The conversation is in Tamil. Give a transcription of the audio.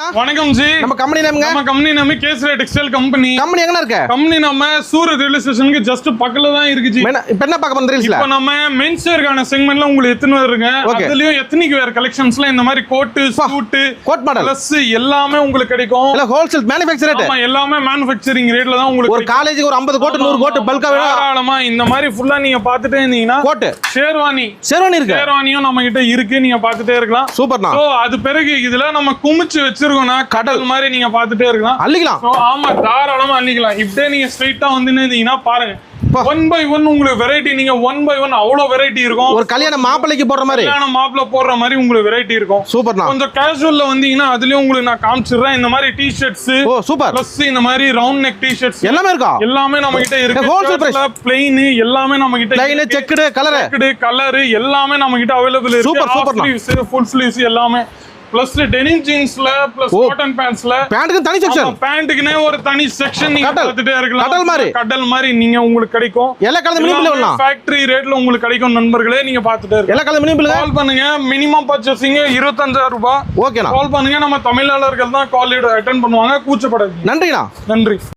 வணக்கம் ஜி. நம்ம கம்பெனி நேம்ங்க? நம்ம company name kesari textile company. Company எங்க இருக்கு? கம்பெனி நம்ம சூரத் ரயில்வே ஸ்டேஷனுக்கு ஜஸ்ட் பக்கத்துல தான் இருக்கு ஜி. இப்போ என்ன பார்க்க போறீங்க? இப்போ நம்ம மென்ஸ் வேர்க்கான செக்மென்ட்ல உங்களுக்கு எத்தனை வருங்க? அதுலயும் எத்னிக் வேர் கலெக்ஷன்ஸ்ல இந்த மாதிரி coat, suit, coat model plus எல்லாமே உங்களுக்கு கிடைக்கும். இல்ல ஹோல்சேல் மேனுஃபேக்சர் ரேட். ஆமா, எல்லாமே மேனுஃபேக்சரிங் ரேட்ல தான் உங்களுக்கு. ஒரு காலேஜுக்கு ஒரு 50 கோட் 100 கோட் பல்கா வேணும். தாராளமா இந்த மாதிரி ஃபுல்லா நீங்க பார்த்துட்டே இருந்தீங்கன்னா கோட் ஷேர்வானி இருக்கு. ஷேர்வானியும் நம்ம கிட்ட இருக்கு, நீங்க பார்த்துட்டே இருக்கலாம். சூப்பர்ண்ணா. சோ அது பிறகு இதுல நம்ம குமிச்சு வச்சிருக்கோம்னா கடல் மாதிரி நீங்க பார்த்துட்டே இருக்கலாம். அள்ளிக்கலாம். ஆமா, தாராளமா அள்ளிக்கலாம். இப்படியே நீங்க ஸ்ட்ரைட்டா வந்து இருந்தீங்கன்னா பாருங்க, 1 by 1 உங்களுக்கு வெரைட்டி. நீங்க 1 by 1 அவ்வளவு வெரைட்டி இருக்கும். ஒரு கல்யாண மாப்பிளைக்கு போடுற மாதிரி, கல்யாண மாப்பிளை போடுற மாதிரி உங்களுக்கு வெரைட்டி இருக்கும். சூப்பர்ண்ணா. கொஞ்சம் கேஷுவல்ல வந்தீங்கன்னா அதுலயும் உங்களுக்கு நான் காமிச்சிடுறேன். இந்த மாதிரி டி-ஷர்ட்ஸ், ஓ சூப்பர், பிளஸ் இந்த மாதிரி ரவுண்ட் நெக் டி-ஷர்ட்ஸ் எல்லாமே இருக்கா? எல்லாமே நம்ம கிட்ட இருக்கு. Wholesale price. பிளைன் எல்லாமே நம்ம கிட்ட. பிளைன், செக்குடு, கலர் எல்லாமே நம்ம கிட்ட அவைலபிள் இருக்கு. சூப்பர் சூப்பர்ண்ணா. ஃபுல் ஸ்லீவ்ஸ் எல்லாமே, பிளஸ் டெனிம் ஜீன்ஸ்ல, பிளஸ் காட்டன் பேண்ட்ஸ்ல. பேண்ட்க்கு தனி செக்ஷன். பேண்ட்க்குனே ஒரு தனி செக்ஷன் நீங்க பார்த்துட்டே இருக்கலாம். கடல் மாதிரி நீங்க உங்களுக்கு கிடைக்கும். எல்லா கலர் மினி பில் வரலாம். ஃபேக்டரி ரேட்ல உங்களுக்கு கிடைக்கும் நண்பர்களே. நீங்க பார்த்துட்டே இருக்கலாம். எல்லா கலர் மினி பில். கால் பண்ணுங்க. மினிமம் பர்ச்சேசிங் 25,000 ரூபாய். ஓகேண்ணா. கால் பண்ணுங்க. நம்ம தமிழர்கள் தான் கால் அட்டெண்ட் பண்ணுவாங்க. கூச்சப்படாதீங்க. நன்றிண்ணா. நன்றி.